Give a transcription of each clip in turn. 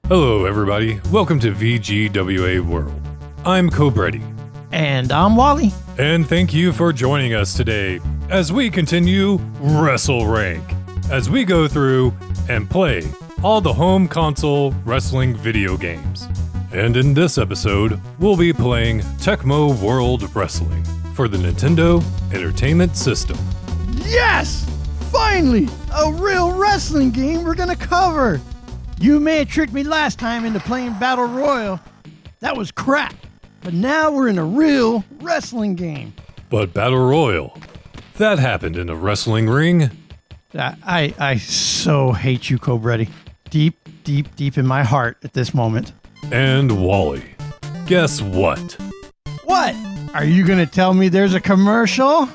Hello everybody, welcome to VGWA World. I'm Cobretti. And I'm Wally. And thank you for joining us today as we continue WrestleRank, as we go through and play all the home console wrestling video games. And in this episode, we'll be playing Tecmo World Wrestling for the Nintendo Entertainment System. Yes! Finally! A real wrestling game we're gonna cover! You may have tricked me last time into playing Battle Royale. That was crap. But now we're in a real wrestling game. But Battle Royale, that happened in a wrestling ring. I so hate you, Cobretti. Deep in my heart at this moment. And Wally, guess what? What? Are you gonna tell me there's a commercial?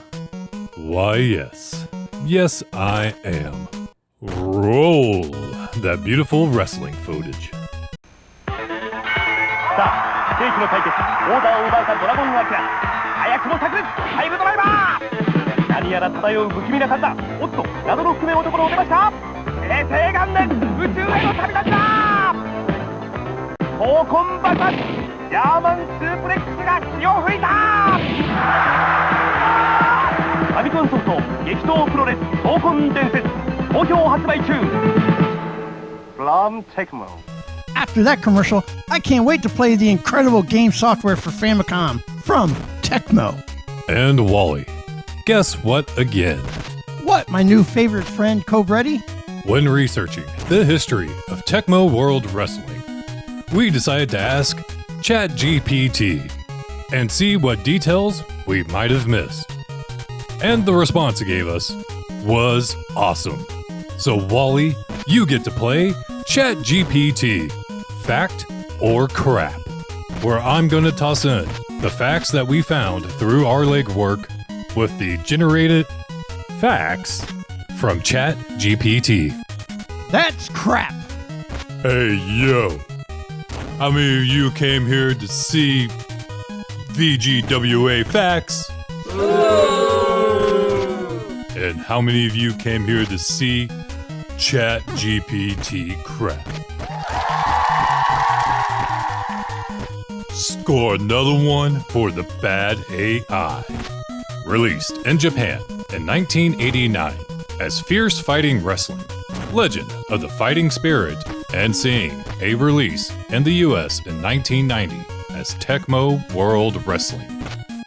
Why, yes. Yes, I am. Roll that beautiful wrestling footage. さあ、世紀の対決、オーダーを奪うかドラゴンアキラ。早くも炸裂、ハイブドライバー。何やら漂う不気味な風だ。おっと、謎の覆面男の出ました。平成元年、宇宙への旅立ちだ。闘魂爆発、ジャーマンスープレックスが血を吹いた。ファミコンソフト、激闘プロレス、闘魂伝説、好評発売中。From Tecmo. After that commercial, I can't wait to play the incredible game software for Famicom from Tecmo. And Wally, guess what again? What, my new favorite friend, Cobretti? When researching the history of Tecmo World Wrestling, we decided to ask ChatGPT and see what details we might have missed. And the response it gave us was awesome. So Wally, you get to play ChatGPT, fact or crap, where I'm going to toss in the facts that we found through our legwork with the generated facts from ChatGPT. That's crap. Hey, yo. How many of you came here to see VGWA facts? And how many of you came here to see ChatGPT crap? Score another one for the bad AI. Released in Japan in 1989 as Fierce Fighting Wrestling, Legend of the Fighting Spirit, and seeing a release in the US in 1990 as Tecmo World Wrestling.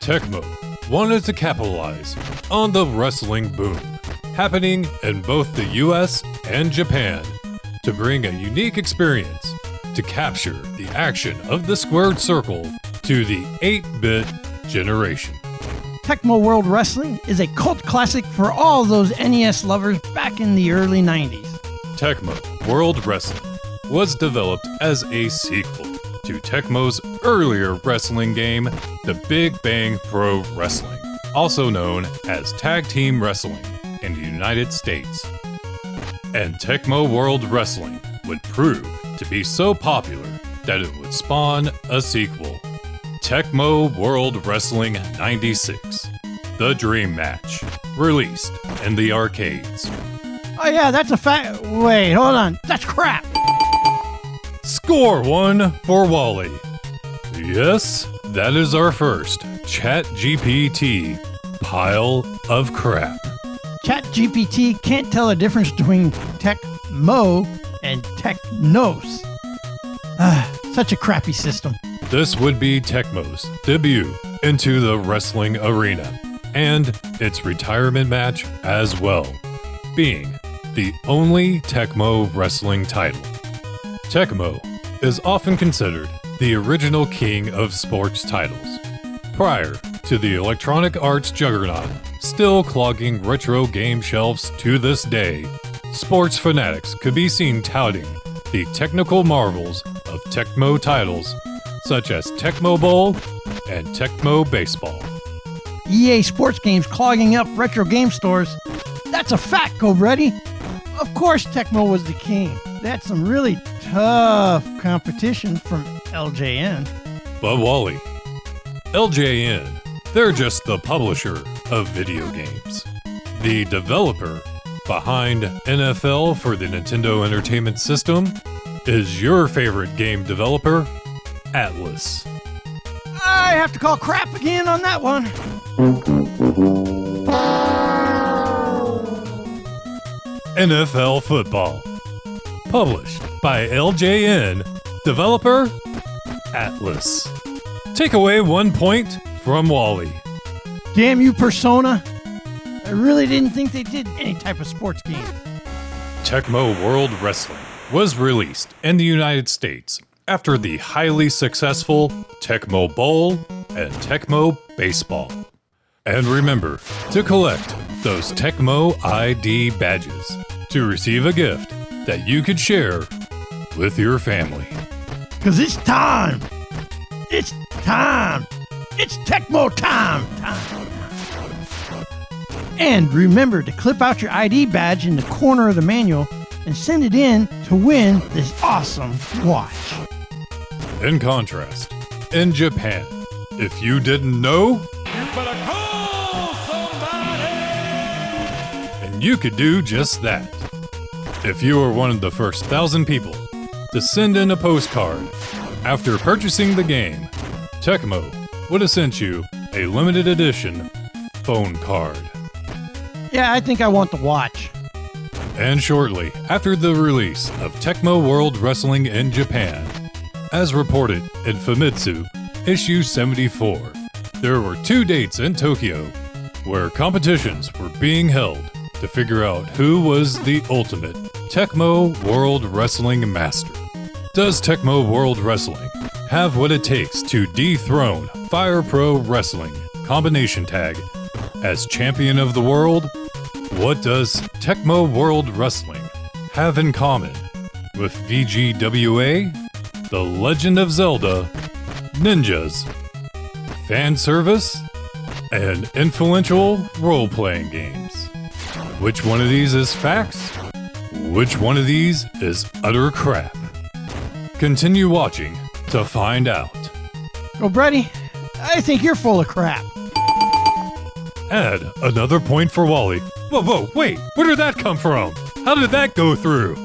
Tecmo wanted to capitalize on the wrestling boom happening in both the US and Japan to bring a unique experience to capture the action of the squared circle to the 8-bit generation. Tecmo World Wrestling is a cult classic for all those NES lovers back in the early 90s. Tecmo World Wrestling was developed as a sequel to Tecmo's earlier wrestling game, The Big Bang Pro Wrestling, also known as Tag Team Wrestling in the United States. And Tecmo World Wrestling would prove to be so popular that it would spawn a sequel, Tecmo World Wrestling 96, The Dream Match, released in the arcades. Oh yeah, that's a fact. Wait, hold on. That's crap. Score one for Wally. Yes, that is our first ChatGPT pile of crap. ChatGPT can't tell the difference between Tecmo and Technos. Such a crappy system. This would be Tecmo's debut into the wrestling arena, and its retirement match as well, being the only Tecmo wrestling title. Tecmo is often considered the original king of sports titles, prior to the Electronic Arts juggernaut still clogging retro game shelves to this day. Sports fanatics could be seen touting the technical marvels of Tecmo titles such as Tecmo Bowl and Tecmo Baseball. EA Sports games clogging up retro game stores. That's a fact, Cobretti. Of course Tecmo was the king. They had some really tough competition from LJN. But Wally, LJN, they're just the publisher of video games. The developer behind NFL for the Nintendo Entertainment System is your favorite game developer, Atlus. I have to call crap again on that one. NFL Football. Published by LJN. Developer, Atlus. Take away 1 point from Wally. Damn you, Persona. I really didn't think they did any type of sports game. Tecmo World Wrestling was released in the United States after the highly successful Tecmo Bowl and Tecmo Baseball. And remember to collect those Tecmo ID badges to receive a gift that you could share with your family. 'Cause it's time. It's time. It's Tecmo time. And remember to clip out your ID badge in the corner of the manual and send it in to win this awesome watch. In contrast, in Japan, if you didn't know, and you could do just that. If you were one of the first 1,000 people to send in a postcard after purchasing the game, Tecmo would have sent you a limited edition phone card. Yeah, I think I want the watch. And shortly after the release of Tecmo World Wrestling in Japan, as reported in Famitsu issue 74, there were 2 dates in Tokyo where competitions were being held to figure out who was the ultimate Tecmo World Wrestling master. Does Tecmo World Wrestling have what it takes to dethrone Fire Pro Wrestling combination tag as champion of the world? What does Tecmo World Wrestling have in common with VGWA, The Legend of Zelda, Ninjas, fan service, and influential role-playing games? Which one of these is facts? Which one of these is utter crap? Continue watching to find out. Oh, Brady, I think you're full of crap. Add another point for Wally. Whoa, wait, where did that come from? How did that go through?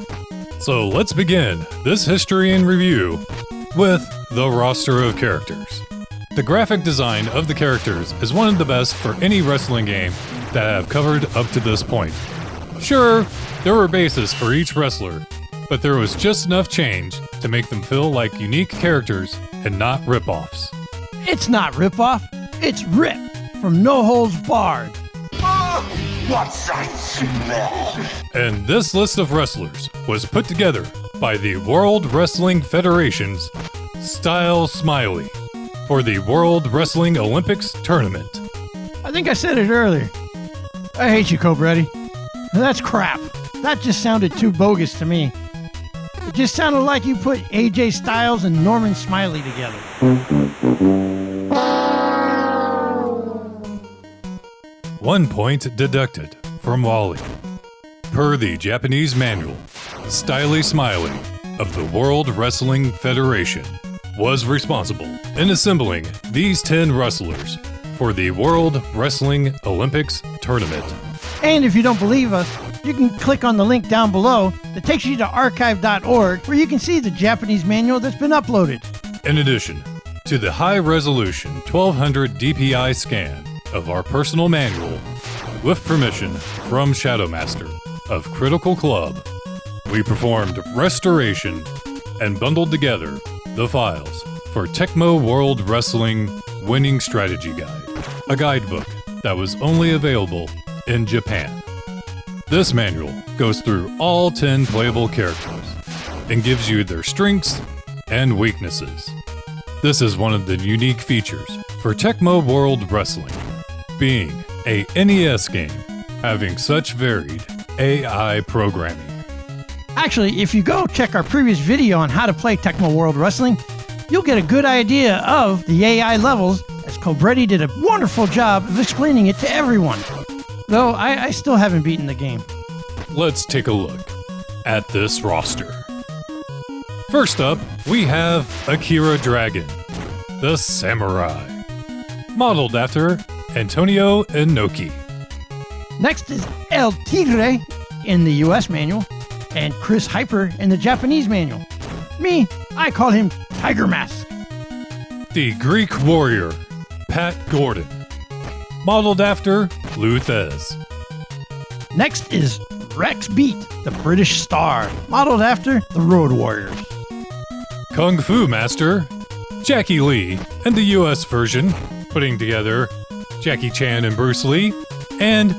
So let's begin this history and review with the roster of characters. The graphic design of the characters is one of the best for any wrestling game that I have covered up to this point. Sure, there were bases for each wrestler, but there was just enough change to make them feel like unique characters and not rip-offs. It's not rip-off, it's rip from No Holds Barred. What's that smell? And this list of wrestlers was put together by the World Wrestling Federation's Style Smiley for the World Wrestling Olympics tournament. I think I said it earlier. I hate you, Cobretti. That's crap. That just sounded too bogus to me. It just sounded like you put AJ Styles and Norman Smiley together. 1 point deducted from Wally. Per the Japanese manual, Style Smiley of the World Wrestling Federation was responsible in assembling these 10 wrestlers for the World Wrestling Olympics tournament. And if you don't believe us, you can click on the link down below that takes you to archive.org where you can see the Japanese manual that's been uploaded. In addition to the high-resolution 1200 DPI scan of our personal manual, with permission from Shadowmaster of Critical Club, we performed restoration and bundled together the files for Tecmo World Wrestling Winning Strategy Guide, a guidebook that was only available in Japan. This manual goes through all 10 playable characters and gives you their strengths and weaknesses. This is one of the unique features for Tecmo World Wrestling, being a NES game having such varied AI programming. Actually, if you go check our previous video on how to play Tecmo World Wrestling, you'll get a good idea of the AI levels, as Cobretti did a wonderful job of explaining it to everyone. Though I still haven't beaten the game. Let's take a look at this roster. First up, we have Akira Dragon, the Samurai, modeled after Antonio Inoki. Next is El Tigre in the US manual, and Chris Hyper in the Japanese manual. Me, I call him Tiger Mask. The Greek warrior, Pat Gordon. Modeled after n.e.s. Next is Rex Beat, the British star, modeled after the Road Warriors. Kung Fu Master, Jackie Lee, and the US version, putting together Jackie Chan and Bruce Lee, and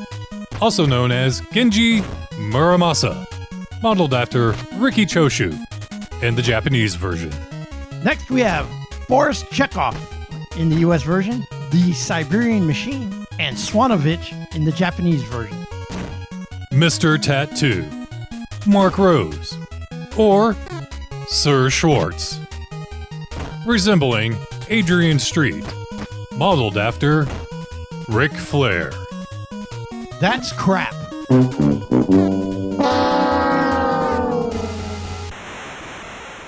also known as Genji Muramasa, modeled after Riki Choshu in the Japanese version. Next we have Boris Chekhov in the US version, the Siberian Machine, and Swanovich in the Japanese version. Mr. Tattoo, Mark Rose, or Sir Schwartz, resembling Adrian Street, modeled after Ric Flair. That's crap.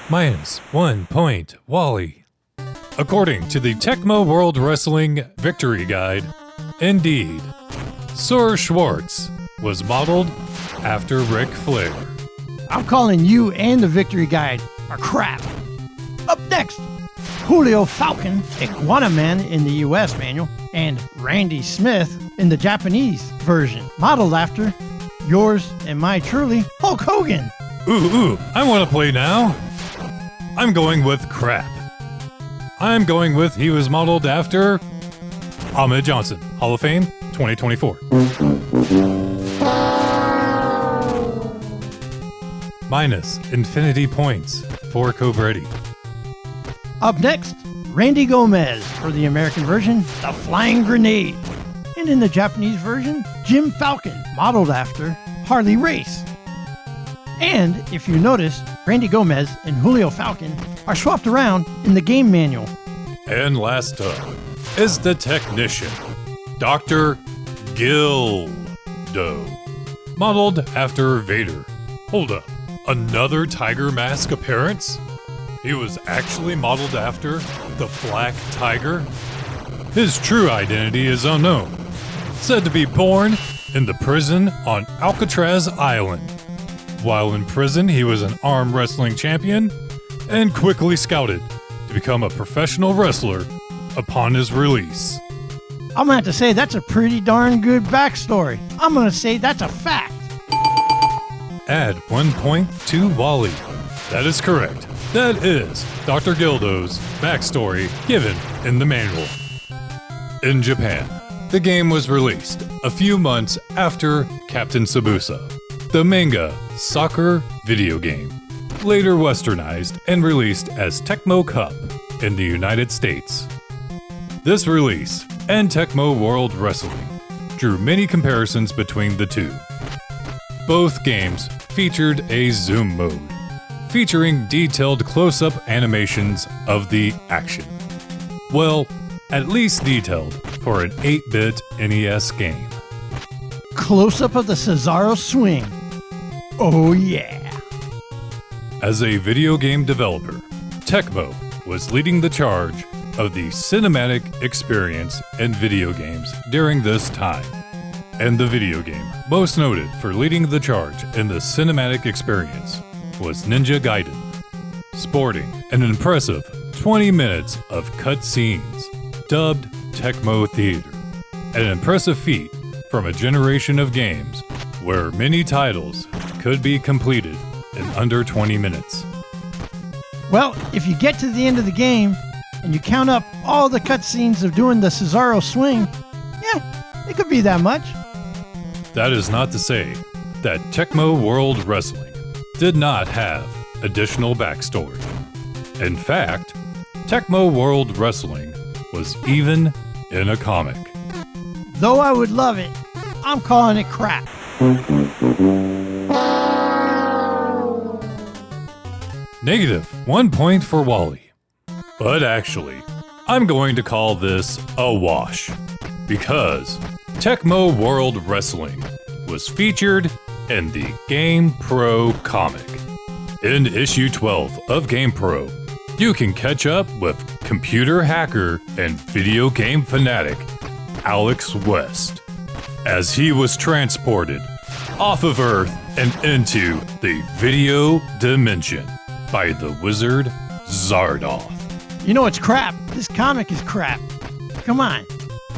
Minus 1 point, Wally. According to the Tecmo World Wrestling Victory Guide, indeed, Sir Schwartz was modeled after Ric Flair. I'm calling you and the Victory Guide are crap. Up next, Julio Falcon, Iguana Man in the US manual, and Randy Smith in the Japanese version, modeled after yours and my truly, Hulk Hogan. Ooh, I want to play now. I'm going with crap. I'm going with he was modeled after Ahmed Johnson, Hall of Fame, 2024. Minus infinity points for Cobretti. Up next, Randy Gomez for the American version, the Flying Grenade. And in the Japanese version, Jim Falcon, modeled after Harley Race. And if you notice, Randy Gomez and Julio Falcon are swapped around in the game manual. And last up is the technician, Dr. Gildo, modeled after Vader. Hold up, another Tiger Mask appearance? He was actually modeled after the Black Tiger? His true identity is unknown, said to be born in the prison on Alcatraz Island. While in prison, he was an arm wrestling champion and quickly scouted to become a professional wrestler upon his release. I'm gonna have to say that's a pretty darn good backstory. I'm gonna say that's a fact. Add 1 point to Wally. That is correct. That is Dr. Gildo's backstory given in the manual. In Japan, the game was released a few months after Captain Tsubusa, the manga soccer video game, later westernized and released as Tecmo Cup in the United States. This release and Tecmo World Wrestling drew many comparisons between the two. Both games featured a zoom mode, featuring detailed close-up animations of the action. Well, at least detailed for an 8-bit NES game. Close-up of the Cesaro swing. Oh yeah. As a video game developer, Tecmo was leading the charge of the cinematic experience in video games during this time. And the video game most noted for leading the charge in the cinematic experience was Ninja Gaiden, sporting an impressive 20 minutes of cutscenes, dubbed Tecmo Theater, an impressive feat from a generation of games where many titles could be completed in under 20 minutes. Well, if you get to the end of the game and you count up all the cutscenes of doing the Cesaro swing, yeah, it could be that much. That is not to say that Tecmo World Wrestling did not have additional backstory. In fact, Tecmo World Wrestling was even in a comic. Though I would love it, I'm calling it crap. Negative 1 point for Wally. But actually, I'm going to call this a wash, because Tecmo World Wrestling was featured in the Game Pro comic. In issue 12 of Game Pro, you can catch up with computer hacker and video game fanatic Alex West as he was transported off of Earth and into the video dimension. by the wizard Zardoth. You know it's crap. This comic is crap. Come on.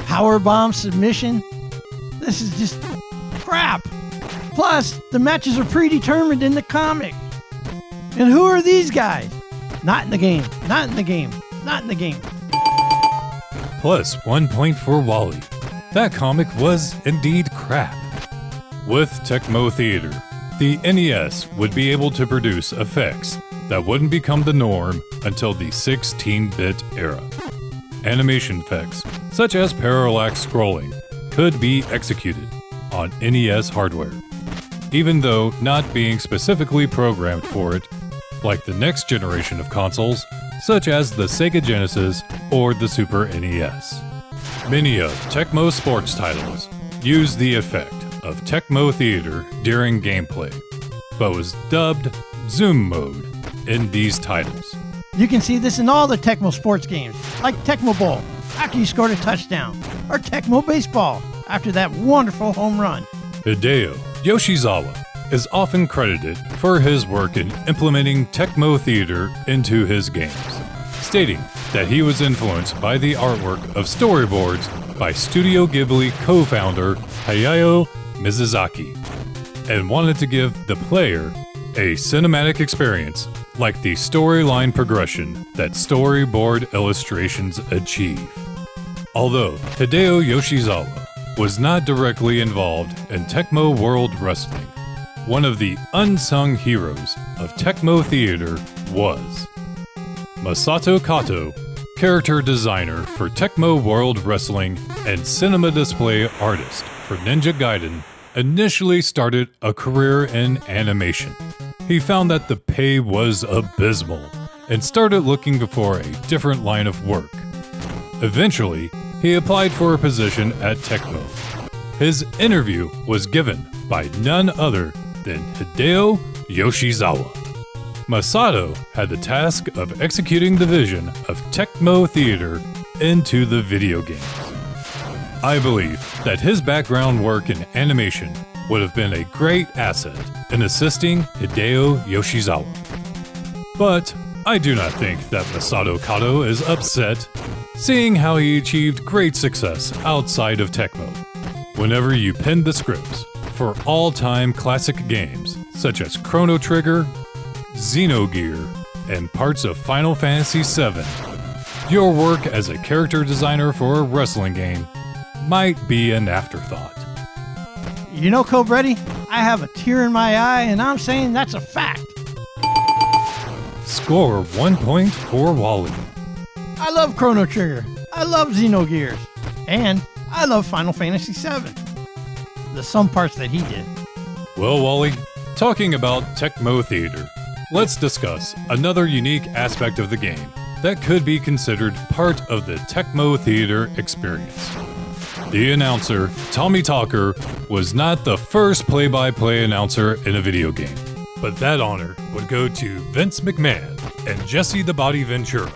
Powerbomb submission? This is just crap. Plus, the matches are predetermined in the comic. And who are these guys? Not in the game. Not in the game. Not in the game. Plus 1 point for Wally. That comic was indeed crap. With Tecmo Theater, the NES would be able to produce effects that wouldn't become the norm until the 16-bit era. Animation effects, such as parallax scrolling, could be executed on NES hardware, even though not being specifically programmed for it, like the next generation of consoles, such as the Sega Genesis or the Super NES. Many of Tecmo's sports titles use the effect of Tecmo Theater during gameplay, but was dubbed Zoom mode in these titles. You can see this in all the Tecmo sports games, like Tecmo Bowl, after you scored a touchdown, or Tecmo Baseball, after that wonderful home run. Hideo Yoshizawa is often credited for his work in implementing Tecmo Theater into his games, stating that he was influenced by the artwork of storyboards by Studio Ghibli co-founder Hayao Mizuzaki, and wanted to give the player a cinematic experience like the storyline progression that storyboard illustrations achieve. Although Hideo Yoshizawa was not directly involved in Tecmo World Wrestling, one of the unsung heroes of Tecmo Theater was Masato Kato, character designer for Tecmo World Wrestling and cinema display artist for Ninja Gaiden, initially started a career in animation. He found that the pay was abysmal and started looking for a different line of work. Eventually, he applied for a position at Tecmo. His interview was given by none other than Hideo Yoshizawa. Masato had the task of executing the vision of Tecmo Theater into the video games. I believe that his background work in animation would have been a great asset in assisting Hideo Yoshizawa. But I do not think that Masato Kato is upset, seeing how he achieved great success outside of Tecmo. Whenever you pen the scripts for all-time classic games such as Chrono Trigger, Xenogear, and parts of Final Fantasy VII, your work as a character designer for a wrestling game might be an afterthought. You know, Cobretti, I have a tear in my eye, and I'm saying that's a fact. Score 1 point for Wally. I love Chrono Trigger, I love Xenogears, and I love Final Fantasy VII. Some parts that he did. Well, Wally, talking about Tecmo Theater, let's discuss another unique aspect of the game that could be considered part of the Tecmo Theater experience. The announcer, Tommy Talker, was not the first play-by-play announcer in a video game, but that honor would go to Vince McMahon and Jesse the Body Ventura,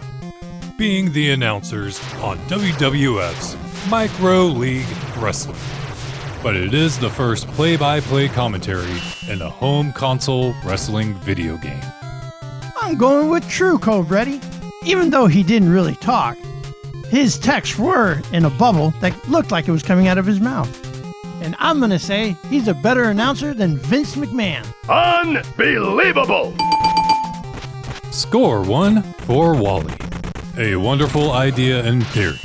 being the announcers on WWF's Micro League Wrestling. But it is the first play-by-play commentary in a home console wrestling video game. I'm going with true, Cobretti. Even though he didn't really talk, his texts were in a bubble that looked like it was coming out of his mouth. And I'm going to say he's a better announcer than Vince McMahon. Unbelievable! Score 1 for Wally. A wonderful idea in theory.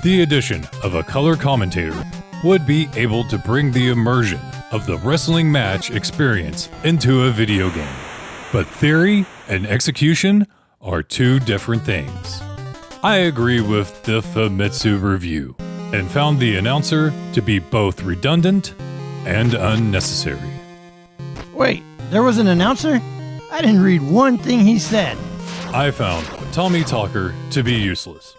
The addition of a color commentator would be able to bring the immersion of the wrestling match experience into a video game. But theory and execution are two different things. I agree with the Famitsu review and found the announcer to be both redundant and unnecessary. Wait, there was an announcer? I didn't read one thing he said. I found Tommy Talker to be useless.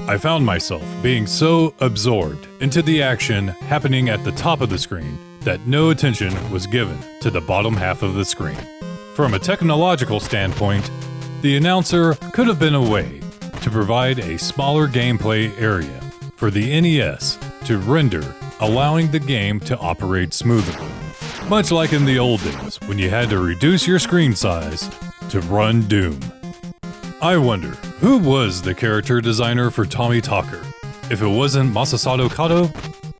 I found myself being so absorbed into the action happening at the top of the screen that no attention was given to the bottom half of the screen. From a technological standpoint, the announcer could have been a way to provide a smaller gameplay area for the NES to render, allowing the game to operate smoothly. Much like in the old days when you had to reduce your screen size to run Doom. I wonder, who was the character designer for Tommy Talker? If it wasn't Masato Kato,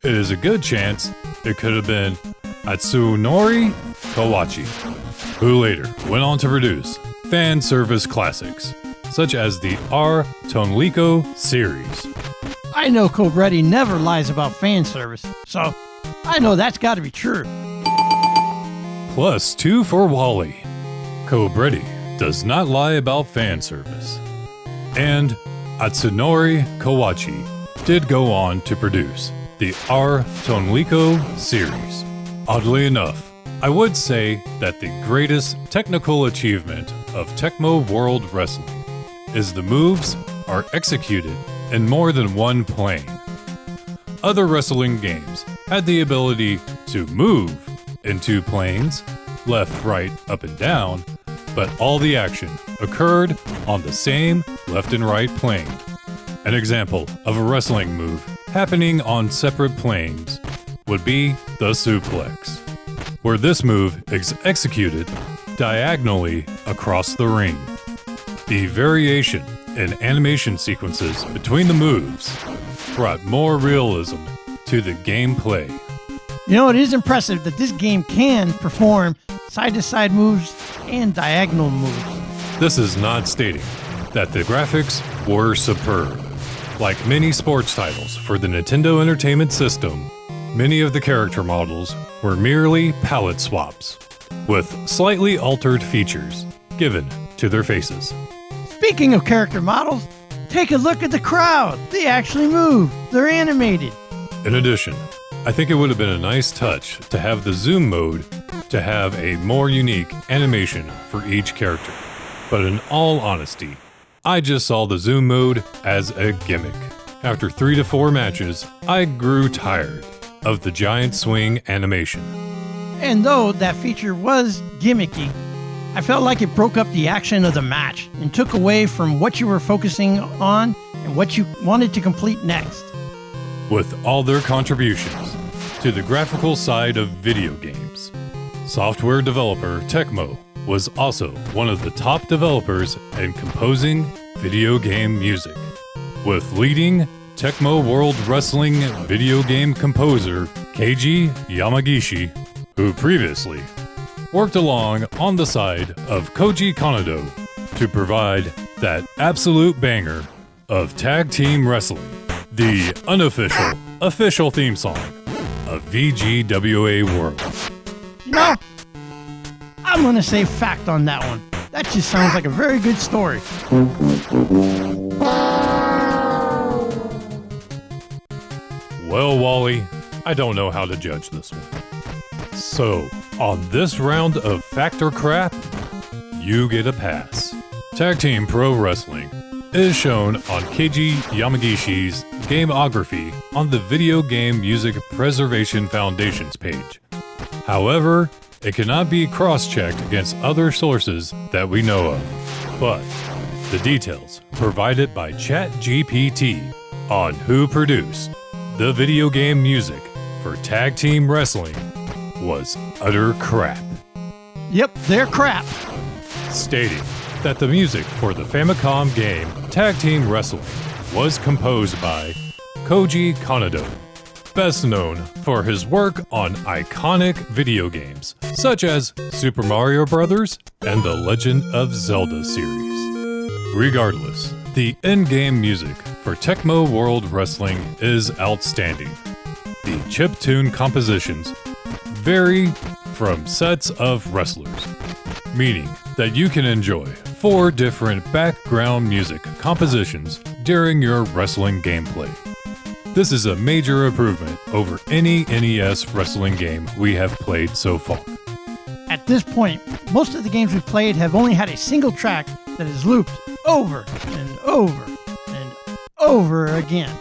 it is a good chance it could have been Atsunori Kawachi, who later went on to produce fan service classics, such as the R. Tonliko series. I know Cobretti never lies about fan service, so I know that's got to be true. +2 for Wally. Cobretti does not lie about fan service. And Atsunori Kawachi did go on to produce the R. Tonliko series. Oddly enough, I would say that the greatest technical achievement of Tecmo World Wrestling is the moves are executed in more than one plane. Other wrestling games had the ability to move in 2 planes, left, right, up, and down, but all the action occurred on the same left and right plane. An example of a wrestling move happening on separate planes would be the suplex, where this move is executed diagonally across the ring. The variation in animation sequences between the moves brought more realism to the gameplay. You know, it is impressive that this game can perform side-to-side moves and diagonal moves. This is not stating that the graphics were superb. Like many sports titles for the Nintendo Entertainment System, many of the character models were merely palette swaps, with slightly altered features given to their faces. Speaking of character models, take a look at the crowd. They actually move. They're animated. In addition, I think it would have been a nice touch to have the zoom mode to have a more unique animation for each character. But in all honesty, I just saw the zoom mode as a gimmick. After 3 to 4 matches, I grew tired of the giant swing animation. And though that feature was gimmicky, I felt like it broke up the action of the match and took away from what you were focusing on and what you wanted to complete next. With all their contributions to the graphical side of video games, software developer Tecmo was also one of the top developers in composing video game music, with leading Tecmo World Wrestling video game composer Keiji Yamagishi, who previously worked along on the side of Koji Kanado to provide that absolute banger of Tag Team Wrestling, the unofficial official theme song of VGWA World. You know, I'm going to say fact on that one. That just sounds like a very good story. Well, Wally, I don't know how to judge this one. So, on this round of Fact or Crap, you get a pass. Tag Team Pro Wrestling is shown on Keiji Yamagishi's Gameography on the Video Game Music Preservation Foundation's page. However, it cannot be cross-checked against other sources that we know of, but the details provided by ChatGPT on who produced the video game music for Tag Team Wrestling was utter crap. Yep, they're crap. Stating that the music for the Famicom game Tag Team Wrestling was composed by Koji Kanado, best known for his work on iconic video games such as Super Mario Bros. And the Legend of Zelda series. Regardless, the in-game music for Tecmo World Wrestling is outstanding. The chiptune compositions vary from sets of wrestlers, meaning that you can enjoy 4 different background music compositions during your wrestling gameplay. This is a major improvement over any NES wrestling game we have played so far. At this point, most of the games we've played have only had a single track that is looped over and over and over again.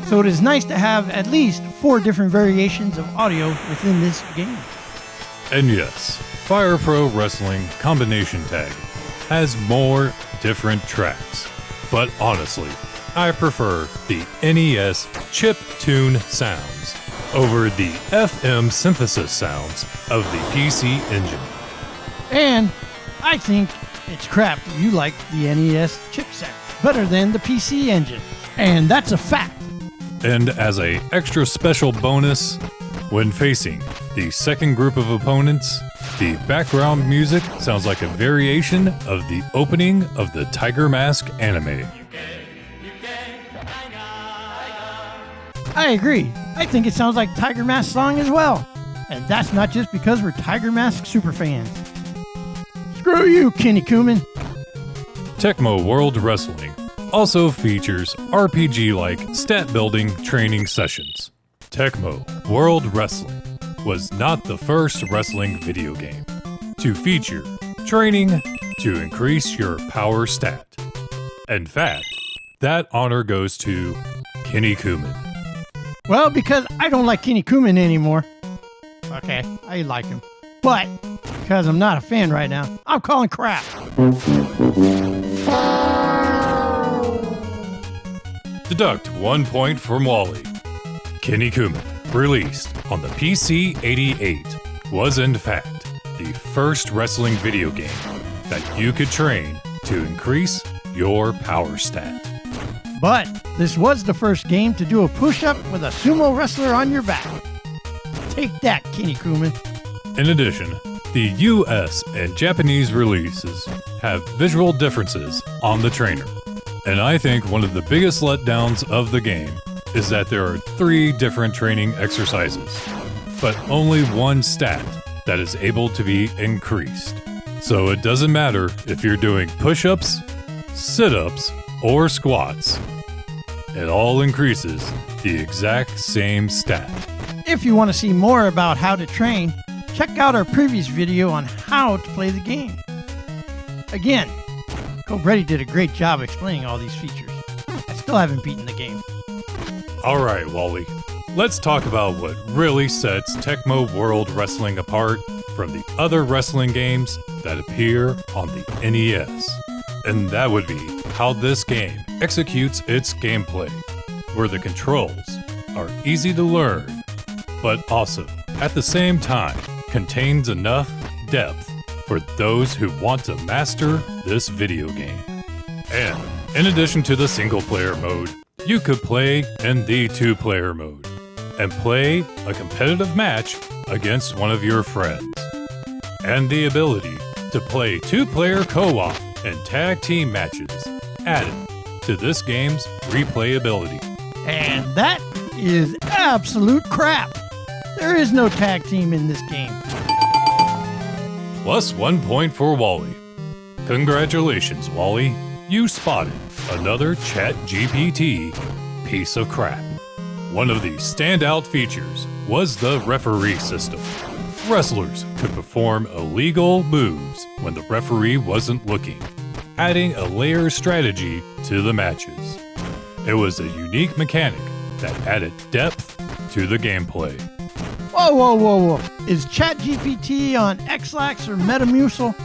So it is nice to have at least 4 different variations of audio within this game. And yes, Fire Pro Wrestling Combination Tag has more different tracks, but honestly, I prefer the NES chip tune sounds over the FM synthesis sounds of the PC engine. And I think it's crap that you like the NES chipset better than the PC engine. And that's a fact. And as a extra special bonus, when facing the second group of opponents, the background music sounds like a variation of the opening of the Tiger Mask anime. I agree. I think it sounds like Tiger Mask song as well. And that's not just because we're Tiger Mask superfans. Screw you, Kinnikuman. Tecmo World Wrestling also features RPG-like stat-building training sessions. Tecmo World Wrestling was not the first wrestling video game to feature training to increase your power stat. In fact, that honor goes to Kinnikuman. Well, because I don't like Kinnikuman anymore. Okay, I like him. But because I'm not a fan right now, I'm calling crap. Deduct 1 point from Wally. Kinnikuman, released on the PC-88, was in fact the first wrestling video game that you could train to increase your power stat. But this was the first game to do a push-up with a sumo wrestler on your back. Take that, Kinnikuman. In addition, the US and Japanese releases have visual differences on the trainer. And I think one of the biggest letdowns of the game is that there are 3 different training exercises, but only one stat that is able to be increased. So it doesn't matter if you're doing push-ups, sit-ups, or squats. It all increases the exact same stat. If you want to see more about how to train, check out our previous video on how to play the game. Again, Cobretti did a great job explaining all these features. I still haven't beaten the game. Alright, Wally. Let's talk about what really sets Tecmo World Wrestling apart from the other wrestling games that appear on the NES. And that would be how this game executes its gameplay, where the controls are easy to learn, but also, at the same time, contains enough depth for those who want to master this video game. And in addition to the single-player mode, you could play in the 2-player mode and play a competitive match against one of your friends. And the ability to play 2-player co-op and tag team matches added to this game's replayability. And that is absolute crap. There is no tag team in this game. Plus 1 point for Wally. Congratulations, Wally. You spotted another ChatGPT piece of crap. One of the standout features was the referee system. Wrestlers could perform illegal moves when the referee wasn't looking, adding a layer strategy to the matches. It was a unique mechanic that added depth to the gameplay. Whoa. Is ChatGPT on Xlax or Metamucil?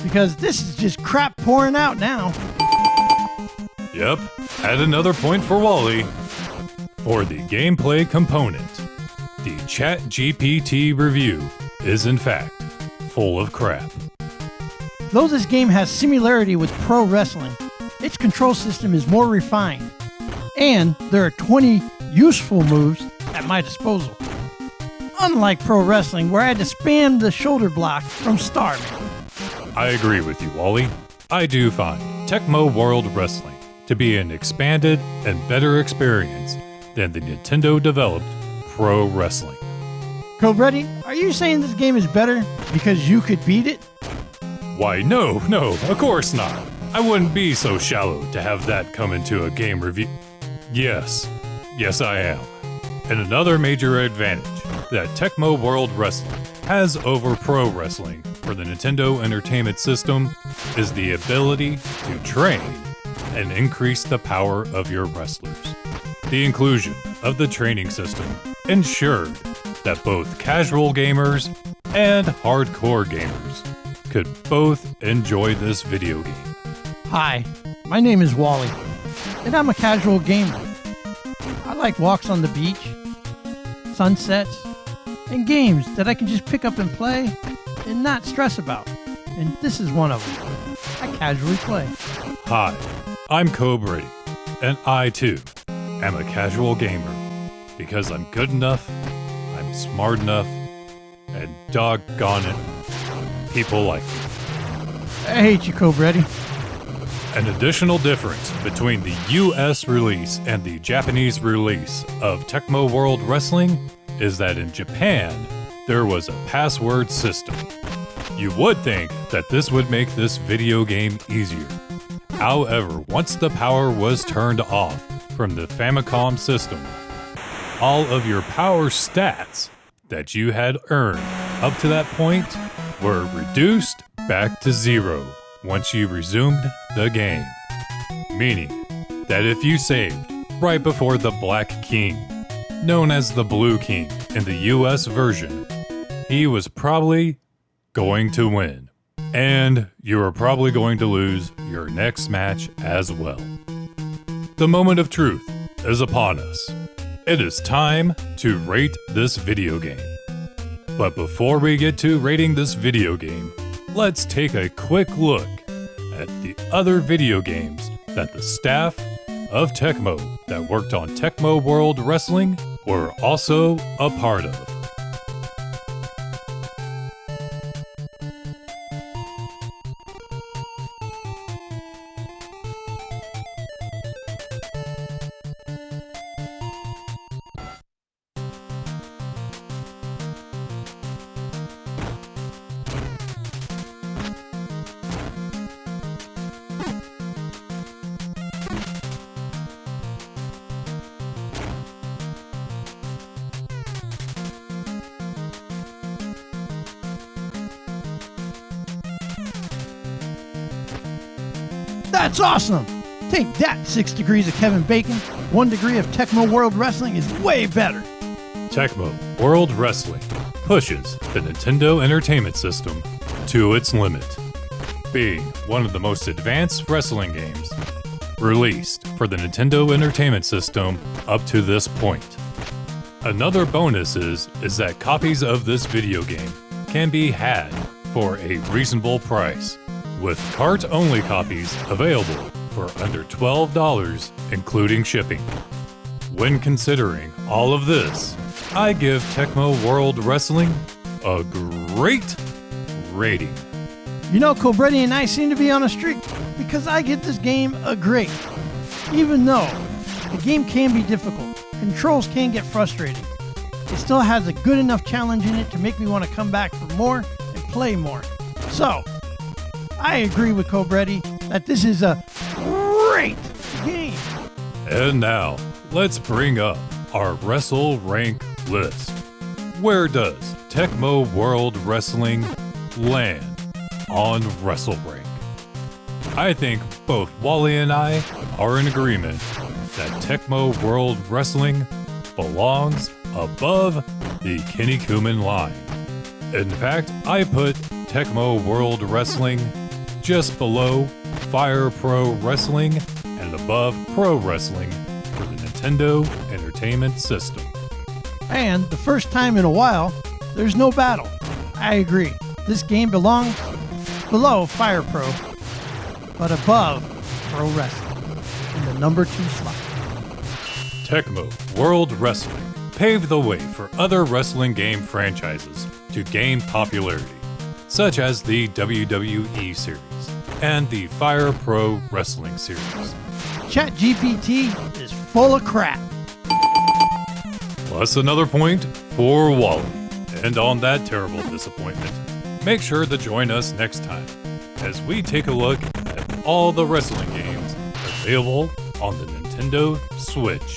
Because this is just crap pouring out now. Yep, add another point for Wally. For the gameplay component, the ChatGPT review is in fact full of crap. Though this game has similarity with pro wrestling, its control system is more refined, and there are 20 useful moves at my disposal. Unlike pro wrestling, where I had to spam the shoulder block from start. I agree with you, Wally. I do find Tecmo World Wrestling to be an expanded and better experience than the Nintendo-developed Pro Wrestling. Cobretti, are you saying this game is better because you could beat it? Why, no, of course not. I wouldn't be so shallow to have that come into a game review. Yes, I am. And another major advantage that Tecmo World Wrestling has over Pro Wrestling for the Nintendo Entertainment System is the ability to train and increase the power of your wrestlers. The inclusion of the training system ensured that both casual gamers and hardcore gamers could both enjoy this video game. Hi, my name is Wally, and I'm a casual gamer. I like walks on the beach, sunsets, and games that I can just pick up and play and not stress about. and this is one of them. I casually play. Hi, I'm Cobra, and I too am a casual gamer because I'm good enough, I'm smart enough, and doggone it, people like me. I hate you, Cobra. An additional difference between the US release and the Japanese release of Tecmo World Wrestling is that in Japan, there was a password system. You would think that this would make this video game easier. However, once the power was turned off from the Famicom system, all of your power stats that you had earned up to that point were reduced back to 0 once you resumed the game. Meaning that if you saved right before the Black King, known as the Blue King in the US version, he was probably going to win. And you were probably going to lose your next match as well. The moment of truth is upon us. It is time to rate this video game. But before we get to rating this video game, let's take a quick look at the other video games that the staff of Tecmo that worked on Tecmo World Wrestling were also a part of. That's awesome! Take that, 6 degrees of Kevin Bacon. 1 degree of Tecmo World Wrestling is way better. Tecmo World Wrestling pushes the Nintendo Entertainment System to its limit, being one of the most advanced wrestling games released for the Nintendo Entertainment System up to this point. Another bonus is that copies of this video game can be had for a reasonable price, with cart-only copies available for under $12, including shipping. When considering all of this, I give Tecmo World Wrestling a great rating. You know, Cobretti and I seem to be on a streak because I give this game a great. Even though the game can be difficult, controls can get frustrating, it still has a good enough challenge in it to make me want to come back for more and play more. So, I agree with Cobretti that this is a great game. And now, let's bring up our WrestleRank list. Where does Tecmo World Wrestling land on WrestleRank? I think both Wally and I are in agreement that Tecmo World Wrestling belongs above the Kinnikuman line. In fact, I put Tecmo World Wrestling just below Fire Pro Wrestling and above Pro Wrestling for the Nintendo Entertainment System. And the first time in a while, there's no battle. I agree. This game belongs below Fire Pro, but above Pro Wrestling in the number 2 slot. Tecmo World Wrestling paved the way for other wrestling game franchises to gain popularity, such as the WWE series and the Fire Pro Wrestling series. ChatGPT is full of crap. Plus another point for Wally. And on that terrible disappointment, make sure to join us next time as we take a look at all the wrestling games available on the Nintendo Switch.